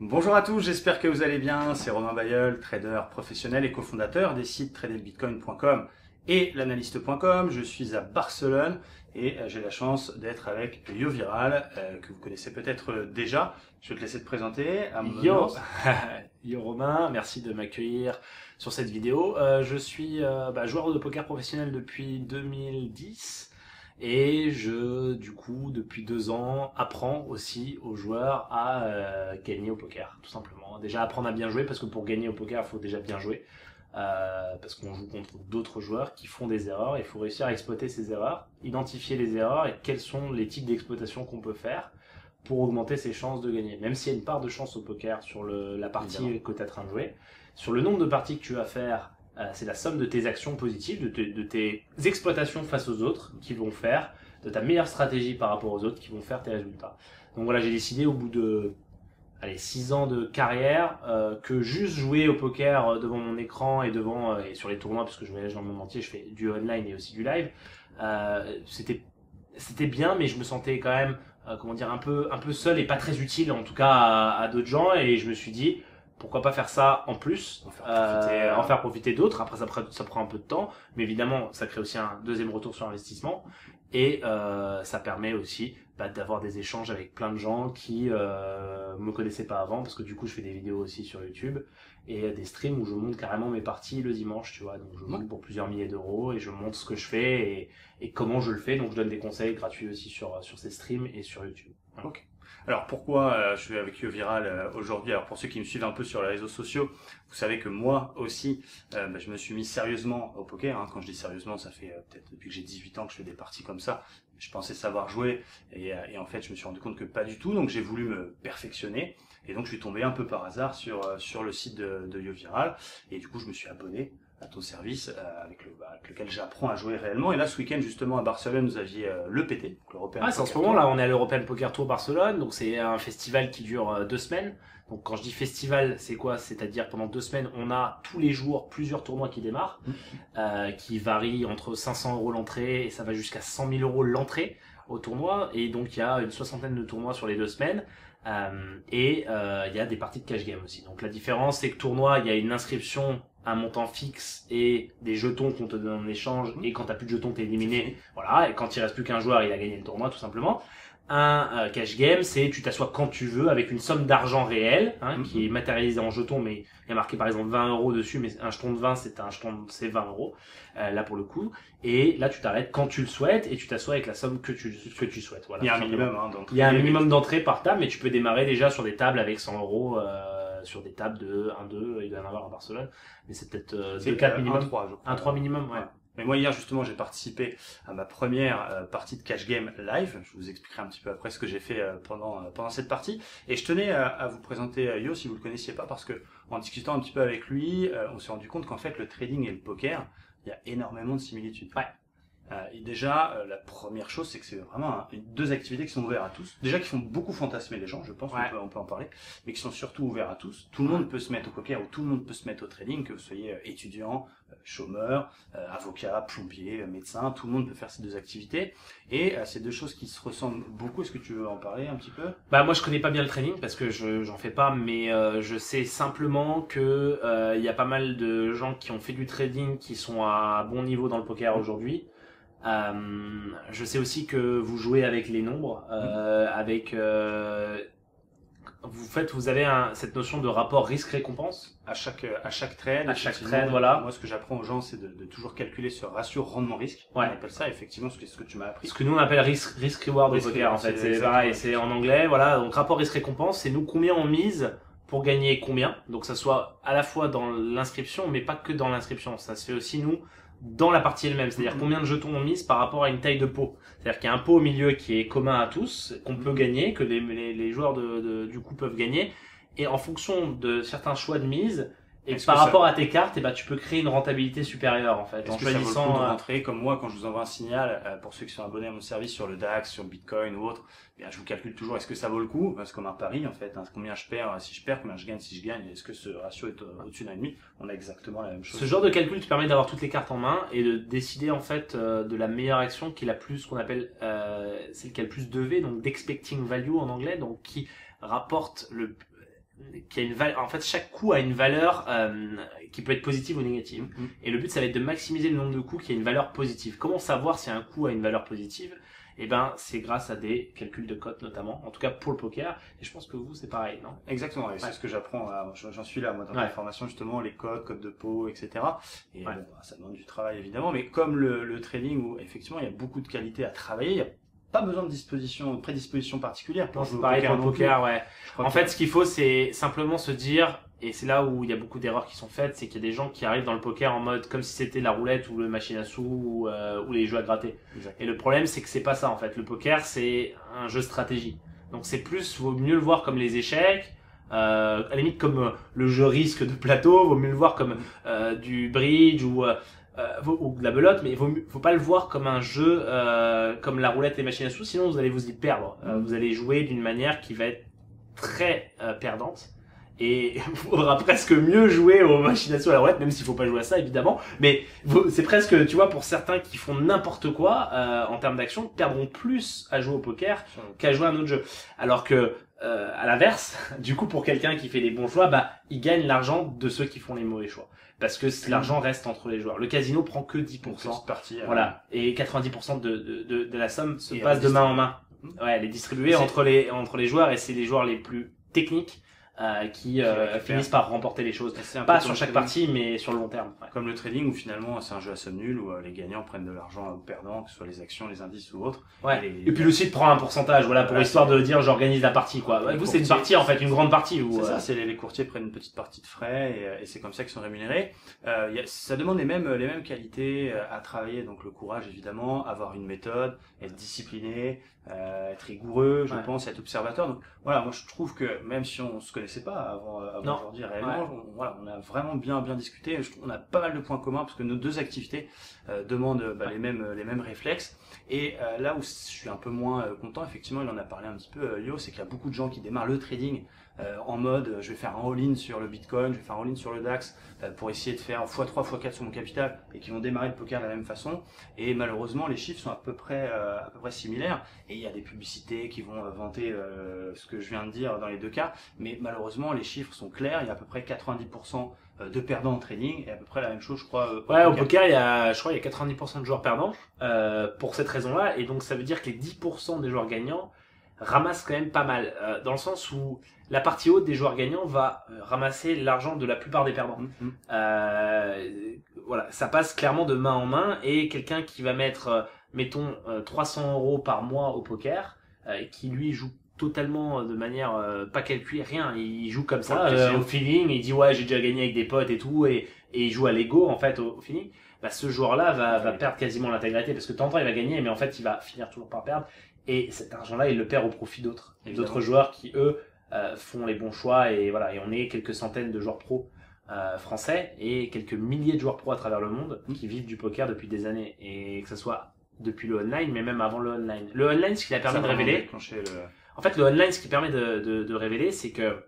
Bonjour à tous, j'espère que vous allez bien. C'est Romain Bayeul, trader professionnel et cofondateur des sites traderbitcoin.com et l'analyste.com. Je suis à Barcelone et j'ai la chance d'être avec YoViral, que vous connaissez peut-être déjà. Je vais te laisser te présenter à mon Yo, audience. yo Romain, merci de m'accueillir sur cette vidéo. Je suis joueur de poker professionnel depuis 2010 et du coup, depuis 2 ans, apprends aussi aux joueurs à gagner au poker, tout simplement. Déjà apprendre à bien jouer, parce que pour gagner au poker, il faut déjà bien jouer. Parce qu'on joue contre d'autres joueurs qui font des erreurs, et il faut réussir à exploiter ces erreurs, identifier les erreurs et quels sont les types d'exploitation qu'on peut faire pour augmenter ses chances de gagner. Même s'il y a une part de chance au poker sur la partie Évidemment. que tu es en train de jouer, sur le nombre de parties que tu vas faire, c'est la somme de tes actions positives, de tes exploitations face aux autres qui vont faire, de ta meilleure stratégie par rapport aux autres qui vont faire tes résultats. Donc voilà, j'ai décidé au bout de 6 ans de carrière que juste jouer au poker devant mon écran et et sur les tournois, parce que je voyage dans le monde entier, je fais du online et aussi du live, c'était bien, mais je me sentais quand même un peu seul et pas très utile, en tout cas à d'autres gens, et je me suis dit pourquoi pas faire ça en plus, en faire profiter d'autres. Après ça prend un peu de temps, mais évidemment ça crée aussi un deuxième retour sur investissement, et ça permet aussi d'avoir des échanges avec plein de gens qui me connaissaient pas avant, parce que du coup je fais des vidéos aussi sur YouTube et des streams où je montre carrément mes parties le dimanche, tu vois. Donc je joue pour plusieurs milliers d'euros et je montre ce que je fais et comment je le fais. Donc je donne des conseils gratuits aussi sur ces streams et sur YouTube. Voilà. Ok. Alors pourquoi je suis avec YoViral aujourd'hui? Alors pour ceux qui me suivent un peu sur les réseaux sociaux, vous savez que moi aussi, je me suis mis sérieusement au poker. Hein. Quand je dis sérieusement, ça fait peut-être depuis que j'ai 18 ans que je fais des parties comme ça. Je pensais savoir jouer et en fait je me suis rendu compte que pas du tout. Donc j'ai voulu me perfectionner et donc je suis tombé un peu par hasard sur le site de YoViral et du coup je me suis abonné à ton service avec lequel j'apprends à jouer réellement. Et là, ce week-end, justement, à Barcelone, vous aviez l'EPT, l'European Ah, c'est en Poker ce moment Tour. là, on est à l'European Poker Tour Barcelone, donc c'est un festival qui dure 2 semaines. Donc quand je dis festival, c'est quoi? C'est-à-dire pendant 2 semaines, on a tous les jours plusieurs tournois qui démarrent, qui varient entre 500 euros l'entrée et ça va jusqu'à 100 000 euros l'entrée au tournoi. Et donc il y a une soixantaine de tournois sur les 2 semaines. Il y a des parties de cash game aussi. Donc la différence, c'est que tournoi, il y a une inscription, un montant fixe et des jetons qu'on te donne en échange, et quand t'as plus de jetons, t'es éliminé. Voilà, et quand il reste plus qu'un joueur, il a gagné le tournoi, tout simplement. Un cash game, c'est tu t'assois quand tu veux avec une somme d'argent réelle, qui est matérialisée en jetons, mais il y a marqué par exemple 20 euros dessus, mais un jeton de 20, c'est 20 euros, là pour le coup. Et là, tu t'arrêtes quand tu le souhaites et tu t'assois avec la somme que tu souhaites. Voilà, Il y a un tout simplement. minimum, hein, donc. Il y a un minimum d'entrée par table, mais tu peux démarrer déjà sur des tables avec 100 euros, sur des tables de 1-2, il doit y en avoir à Barcelone, mais c'est peut-être 2-4 minimum. 1-3, je crois. 1-3 minimum, ouais. Ouais. Mais moi hier justement j'ai participé à ma première partie de cash game live. Je vous expliquerai un petit peu après ce que j'ai fait pendant cette partie. Et je tenais à vous présenter Yo si vous le connaissiez pas, parce que en discutant un petit peu avec lui, on s'est rendu compte qu'en fait le trading et le poker, il y a énormément de similitudes. Ouais. Et déjà, la première chose, c'est que c'est vraiment deux activités qui sont ouvertes à tous. Déjà, qui font beaucoup fantasmer les gens, je pense, Ouais. on peut en parler, mais qui sont surtout ouverts à tous. Tout le monde peut se mettre au poker ou tout le monde peut se mettre au trading, que vous soyez étudiant, chômeur, avocat, plombier, médecin, tout le monde peut faire ces deux activités. Et c'est deux choses qui se ressemblent beaucoup. Est-ce que tu veux en parler un petit peu? Moi je connais pas bien le trading parce que j'en fais pas, mais je sais simplement que il y a pas mal de gens qui ont fait du trading qui sont à bon niveau dans le poker aujourd'hui. Je sais aussi que vous jouez avec les nombres, vous avez cette notion de rapport risque-récompense À chaque trade. à chaque effectivement, trade, voilà. Moi, ce que j'apprends aux gens, c'est de toujours calculer ce ratio rendement-risque. Ouais. On appelle ça, effectivement, ce que tu m'as appris. Ce que nous on appelle risk reward au Risk poker en reward, fait, c'est c'est pareil, exactement c'est en anglais, voilà. Donc rapport risque-récompense, c'est nous combien on mise pour gagner combien. Donc ça soit à la fois dans l'inscription, mais pas que dans l'inscription. Ça se fait aussi nous dans la partie elle-même, c'est-à-dire combien de jetons on mise par rapport à une taille de pot. C'est-à-dire qu'il y a un pot au milieu qui est commun à tous, qu'on peut gagner, que les joueurs du coup peuvent gagner, et en fonction de certains choix de mise, et Est-ce par que ça- rapport à tes cartes, tu peux créer une rentabilité supérieure en fait, Est-ce en que ça vaut le coup de choisissant. rentrer comme moi quand je vous envoie un signal pour ceux qui sont abonnés à mon service sur le DAX, sur le Bitcoin ou autre, je vous calcule toujours est-ce que ça vaut le coup, c'est comme un pari en fait, combien je perds si je perds, combien je gagne si je gagne, est-ce que ce ratio est au-dessus d'un et demi? On a exactement la même chose. Ce genre de calcul te permet d'avoir toutes les cartes en main et de décider en fait de la meilleure action qui est la plus, ce qu'on appelle celle qui a le plus de V, donc d'expecting value en anglais, donc qui rapporte qui a une valeur. En fait, chaque coup a une valeur qui peut être positive ou négative. Et le but, ça va être de maximiser le nombre de coups qui a une valeur positive. Comment savoir si un coup a une valeur positive? Eh ben, c'est grâce à des calculs de cotes notamment. En tout cas pour le poker. Et je pense que vous, c'est pareil, non? Exactement. C'est ce que j'apprends. J'en suis là, moi, dans la formation justement, les codes de pot, etc. Et bon, ça demande du travail évidemment. Mais comme le trading où effectivement il y a beaucoup de qualités à travailler, il y a pas besoin de prédisposition particulière pour jouer pareil pour le poker, ouais. En fait, ce qu'il faut, c'est simplement se dire, et c'est là où il y a beaucoup d'erreurs qui sont faites, c'est qu'il y a des gens qui arrivent dans le poker en mode comme si c'était la roulette ou le machine à sous ou les jeux à gratter. Exactement. Et le problème, c'est que c'est pas ça en fait. Le poker, c'est un jeu stratégie. Donc c'est plus, vaut mieux le voir comme les échecs. À la limite comme le jeu risque de plateau, vaut mieux le voir comme du bridge ou de la belote, mais faut pas le voir comme un jeu comme la roulette et les machines à sous, sinon vous allez vous y perdre. Vous allez jouer d'une manière qui va être très perdante. Et il faudra presque mieux jouer aux machines à sous à la roulette, même s'il faut pas jouer à ça évidemment. Mais c'est presque, tu vois, pour certains qui font n'importe quoi en termes d'action, perdront plus à jouer au poker qu'à jouer à un autre jeu. Alors que à l'inverse, du coup, pour quelqu'un qui fait les bons choix, bah, il gagne l'argent de ceux qui font les mauvais choix. Parce que l'argent reste entre les joueurs. Le casino prend que 10%. Voilà. Et 90% de la somme se passe de main en main. Ouais, elle est distribuée entre les joueurs et c'est les joueurs les plus techniques qui finissent par remporter les choses. Pas sur chaque partie, mais sur le long terme. Ouais. Comme le trading où finalement c'est un jeu à somme nulle où les gagnants prennent de l'argent aux perdants, que ce soit les actions, les indices ou autres. Ouais. Et puis le site prend un pourcentage, voilà, pour histoire de dire j'organise la partie, quoi. Vous, c'est une partie, en fait, une grande partie. C'est ça, c'est les courtiers prennent une petite partie de frais et c'est comme ça qu'ils sont rémunérés. Ça demande les mêmes qualités à travailler, donc le courage évidemment, avoir une méthode, être discipliné, être rigoureux, je pense, être observateur. Donc voilà, moi je trouve que même si on se connaissait pas avant aujourd'hui réellement, on a vraiment bien discuté. On a pas mal de points communs parce que nos deux activités demandent les mêmes réflexes. Et là où je suis un peu moins content, effectivement, il en a parlé un petit peu, Lio, c'est qu'il y a beaucoup de gens qui démarrent le trading en mode je vais faire un all-in sur le Bitcoin, je vais faire un all-in sur le DAX pour essayer de faire x3, x4 sur mon capital et qui vont démarrer le poker de la même façon. Et malheureusement, les chiffres sont à peu près similaires. Et il y a des publicités qui vont vanter ce que je viens de dire dans les deux cas. Mais malheureusement, les chiffres sont clairs. Il y a à peu près 90% de perdants en trading et à peu près la même chose, je crois. Au poker, il y a 90% de joueurs perdants pour cette raison-là. Et donc, ça veut dire que les 10% des joueurs gagnants ramassent quand même pas mal. Dans le sens où la partie haute des joueurs gagnants va ramasser l'argent de la plupart des perdants. Voilà, ça passe clairement de main en main et quelqu'un qui va mettre, mettons, 300 € par mois au poker, qui lui joue totalement de manière pas calculée, rien, il joue comme ça, au feeling, il dit ouais j'ai déjà gagné avec des potes et tout, et il joue à l'ego en fait au feeling, bah ce joueur-là va perdre quasiment l'intégralité, parce que de temps en temps il va gagner, mais en fait il va finir toujours par perdre, et cet argent-là il le perd au profit d'autres joueurs qui eux font les bons choix, et voilà, et on est quelques centaines de joueurs pros français et quelques milliers de joueurs pros à travers le monde qui vivent du poker depuis des années, et que ce soit depuis le online, mais même avant le online. Le online, ce qu'il a permis de révéler, en fait, le online, ce qui permet de révéler, c'est que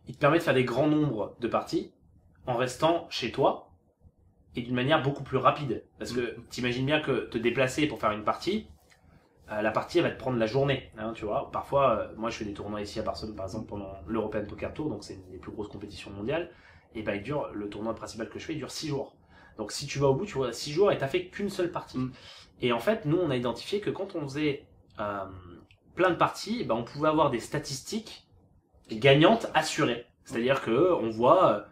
il te permet de faire des grands nombres de parties en restant chez toi et d'une manière beaucoup plus rapide. Parce que t'imagines bien que te déplacer pour faire une partie, la partie elle va te prendre la journée, hein, tu vois. Parfois, moi je fais des tournois ici à Barcelone, par exemple, pendant l'European Poker Tour, donc c'est une des plus grosses compétitions mondiales, et ben le tournoi principal que je fais, il dure 6 jours. Donc si tu vas au bout, tu vois, 6 jours et t'as fait qu'une seule partie. Et en fait, nous on a identifié que quand on faisait plein de parties, on pouvait avoir des statistiques gagnantes assurées. C'est-à-dire que on voit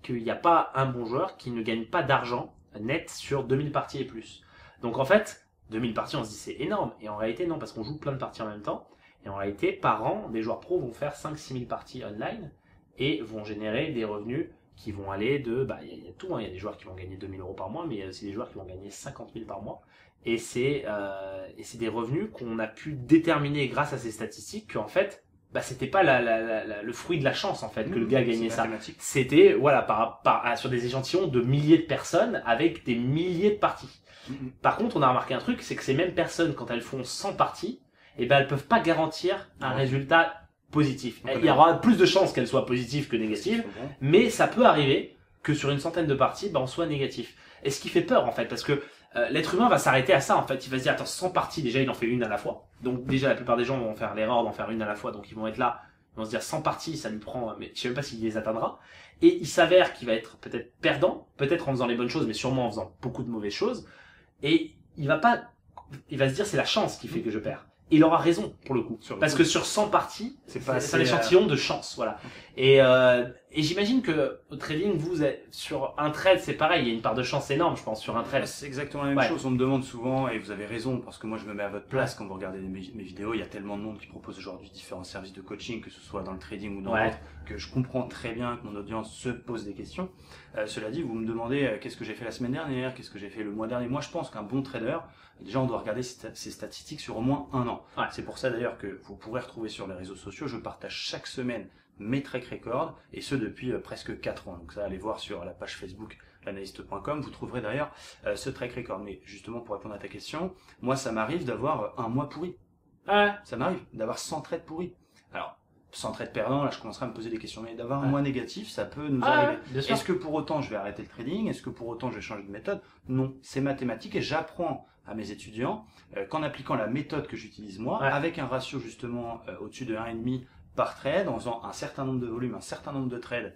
qu'il n'y a pas un bon joueur qui ne gagne pas d'argent net sur 2000 parties et plus. Donc en fait, 2000 parties, on se dit c'est énorme. Et en réalité, non, parce qu'on joue plein de parties en même temps. Et en réalité, par an, des joueurs pros vont faire 5-6 000 parties online et vont générer des revenus qui vont aller de... il y a tout, hein. Il y a des joueurs qui vont gagner 2000 € par mois, mais il y a aussi des joueurs qui vont gagner 50 000 par mois. Et c'est des revenus qu'on a pu déterminer grâce à ces statistiques qu'en fait, c'était pas le fruit de la chance en fait que le gars gagnait ça. C'était voilà sur des échantillons de milliers de personnes avec des milliers de parties. Par contre, on a remarqué un truc, c'est que ces mêmes personnes, quand elles font 100 parties, elles peuvent pas garantir un résultat positif. Il y aura plus de chances qu'elles soient positives que négatives, mais ça peut arriver que sur une centaine de parties, on soit négatif. Et ce qui fait peur en fait, parce que l'être humain va s'arrêter à ça en fait. Il va se dire attends, 100 parties, déjà il en fait une à la fois. Donc déjà la plupart des gens vont faire l'erreur d'en faire une à la fois, donc ils vont être là Ils vont se dire 100 parties, ça lui prend, mais je sais même pas s'il les atteindra. Et il s'avère qu'il va être peut-être perdant, peut-être en faisant les bonnes choses, mais sûrement en faisant beaucoup de mauvaises choses. Et il va se dire c'est la chance qui fait que je perds. Et il aura raison pour le coup, parce que sur 100 parties, c'est un échantillon de chance, voilà. Et j'imagine que au trading, vous êtes sur un trade, c'est pareil, il y a une part de chance énorme, je pense, sur un trade. C'est exactement la même chose. On me demande souvent, et vous avez raison, parce que moi je me mets à votre place quand vous regardez mes vidéos. Il y a tellement de monde qui propose aujourd'hui différents services de coaching, que ce soit dans le trading ou dans l'autre, que je comprends très bien que mon audience se pose des questions. Cela dit, vous me demandez qu'est-ce que j'ai fait la semaine dernière, qu'est-ce que j'ai fait le mois dernier. Moi, je pense qu'un bon trader, déjà, on doit regarder ses statistiques sur au moins un an. C'est pour ça d'ailleurs que vous pourrez retrouver sur les réseaux sociaux, je partage chaque semaine mes track records, et ce depuis presque 4 ans. Donc ça, allez voir sur la page Facebook l'analyste.com, vous trouverez d'ailleurs ce track record. Mais justement, pour répondre à ta question, moi, ça m'arrive d'avoir un mois pourri. Ça m'arrive d'avoir 100 trades pourris. Alors, 100 trades perdants, là je commencerai à me poser des questions, mais d'avoir un mois négatif, ça peut nous arriver. Est-ce que pour autant je vais arrêter le trading? Est-ce que pour autant je vais changer de méthode? Non, c'est mathématique, et j'apprends à mes étudiants qu'en appliquant la méthode que j'utilise moi, avec un ratio justement au-dessus de 1,5 par trade, en faisant un certain nombre de volumes, un certain nombre de trades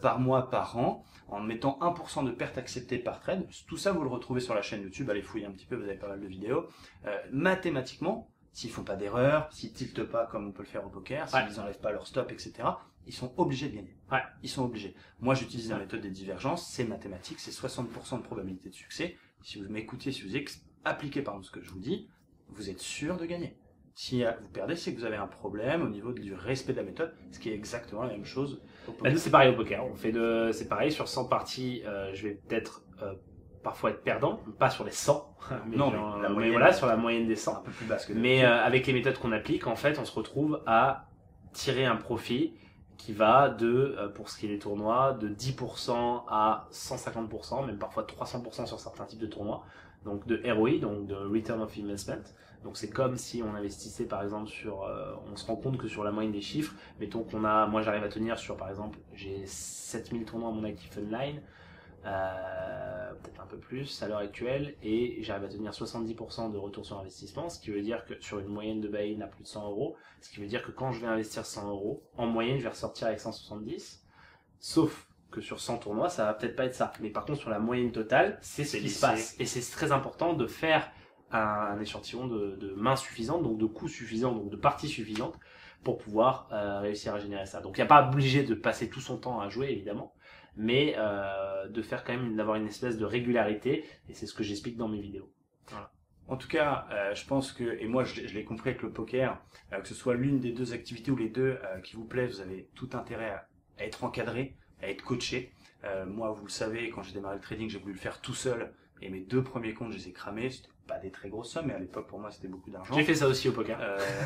par mois, par an, en mettant 1% de perte acceptée par trade, tout ça vous le retrouvez sur la chaîne YouTube, allez fouiller un petit peu, vous avez pas mal de vidéos. Mathématiquement, s'ils font pas d'erreur, s'ils tiltent pas comme on peut le faire au poker, s'ils enlèvent pas leur stop, etc., ils sont obligés de gagner. Ils sont obligés. Moi, j'utilise la méthode des divergences, c'est mathématique, c'est 60% de probabilité de succès. Si vous m'écoutez, si vous appliquez ce que je vous dis, vous êtes sûr de gagner. Si vous perdez, c'est que vous avez un problème au niveau du respect de la méthode, ce qui est exactement la même chose au poker. Nous, c'est pareil au poker. C'est pareil, sur 100 parties, je vais peut-être parfois être perdant, pas sur les 100, mais voilà, sur la moyenne des 100. Un peu plus basse que mais avec les méthodes qu'on applique, en fait, on se retrouve à tirer un profit qui va pour ce qui est des tournois, de 10% à 150%, même parfois 300% sur certains types de tournois. Donc de ROI, donc de Return of Investment. Donc c'est comme si on investissait par exemple on se rend compte que sur la moyenne des chiffres, mettons moi j'arrive à tenir sur, par exemple, j'ai 7000 tournois à mon Active Online, peut-être un peu plus à l'heure actuelle, et j'arrive à tenir 70% de retour sur investissement, ce qui veut dire que sur une moyenne de buy-in à plus de 100 euros, ce qui veut dire que quand je vais investir 100 euros, en moyenne je vais ressortir avec 170, sauf que sur 100 tournois, ça va peut-être pas être ça. Mais par contre, sur la moyenne totale, c'est ce qui se passe. Et c'est très important de faire un échantillon de mains suffisantes, donc de coups suffisants, donc de parties suffisantes, pour pouvoir réussir à générer ça. Donc il n'y a pas obligé de passer tout son temps à jouer, évidemment, mais de faire quand même, d'avoir une espèce de régularité, et c'est ce que j'explique dans mes vidéos. Voilà. En tout cas, je pense que, et moi je l'ai compris avec le poker, que ce soit l'une des deux activités ou les deux qui vous plaisent, vous avez tout intérêt à être encadré, à être coaché. Moi, vous le savez, quand j'ai démarré le trading, j'ai voulu le faire tout seul, et mes 2 premiers comptes, je les ai cramés. C'était pas des très grosses sommes, mais à l'époque, pour moi, c'était beaucoup d'argent. J'ai fait ça aussi au poker.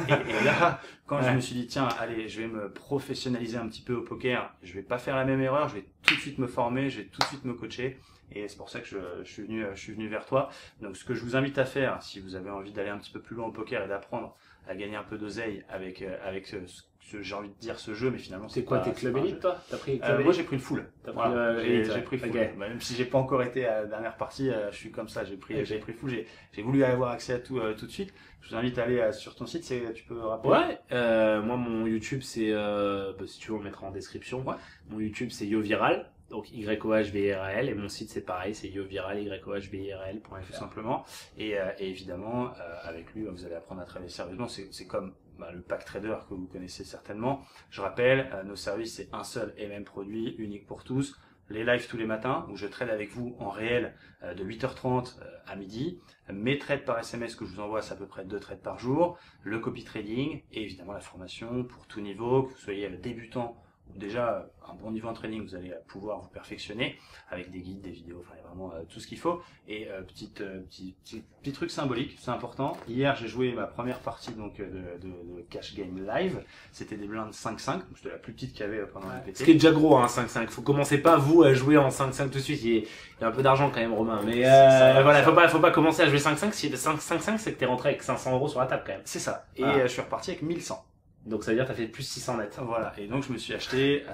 Et là, quand je me suis dit, tiens, allez, je vais me professionnaliser un petit peu au poker, je vais pas faire la même erreur, je vais tout de suite me former, je vais tout de suite me coacher. Et c'est pour ça que je suis venu vers toi. Donc, ce que je vous invite à faire, si vous avez envie d'aller un petit peu plus loin au poker et d'apprendre à gagner un peu d'oseille avec j'ai envie de dire ce jeu, mais finalement c'est quoi, t'es club élite, toi? T'as pris moi j'ai pris le full. J'ai pris full. Okay. Même si j'ai pas encore été à la dernière partie, je suis comme ça, j'ai pris full. J'ai voulu avoir accès à tout de suite. Je vous invite à aller sur ton site, tu peux rappeler. Moi mon YouTube c'est si tu veux on le mettra en description. Mon YouTube c'est YoViral. Donc YoHVIRAL, et mon site c'est pareil, c'est YoViral, YoHVIRAL.fr tout simplement. Et évidemment, avec lui, vous allez apprendre à travailler sérieusement. C'est comme le pack trader que vous connaissez certainement. Je rappelle, nos services, c'est un seul et même produit, unique pour tous. Les lives tous les matins, où je trade avec vous en réel de 8h30 à midi. Mes trades par SMS que je vous envoie, c'est à peu près 2 trades par jour. Le copy trading, et évidemment la formation pour tout niveau, que vous soyez débutant ou déjà un bon niveau en trading, vous allez pouvoir vous perfectionner avec des guides, des vidéos, enfin vraiment tout ce qu'il faut. Et petit truc symbolique, c'est important. Hier, j'ai joué ma première partie donc de Cash Game Live. C'était des blindes 5-5, donc c'était la plus petite qu'il y avait pendant le PT. Ce qui est déjà gros, hein, 5-5. Faut commencer pas vous à jouer en 5-5 tout de suite. Il y a un peu d'argent quand même, Romain. Mais voilà, faut pas commencer à jouer 5-5. Si 5-5, c'est que t'es rentré avec 500 euros sur la table quand même. C'est ça. Et je suis reparti avec 1100. Donc ça veut dire que t'as fait plus 600 net. Voilà, et donc je me suis acheté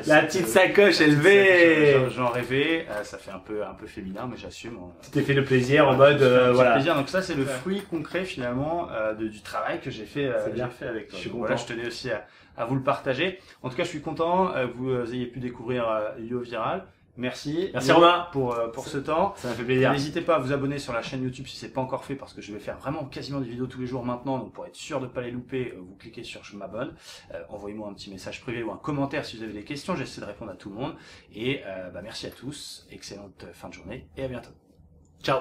La petite sacoche LV. J'en rêvais, ça fait un peu féminin, mais j'assume. Tu t'es fait le plaisir en mode voilà. Plaisir. Donc ça c'est le fruit concret finalement du travail que j'ai fait, avec toi. Je suis donc, content. voilà, je tenais aussi à vous le partager. En tout cas, je suis content que vous ayez pu découvrir Yo Viral. Merci Romain pour ce temps. Ça m'a fait plaisir. N'hésitez pas à vous abonner sur la chaîne YouTube si c'est pas encore fait parce que je vais faire vraiment quasiment des vidéos tous les jours maintenant. Donc pour être sûr de pas les louper, vous cliquez sur je m'abonne. Envoyez-moi un petit message privé ou un commentaire si vous avez des questions. J'essaie de répondre à tout le monde. Et merci à tous. Excellente fin de journée et à bientôt. Ciao.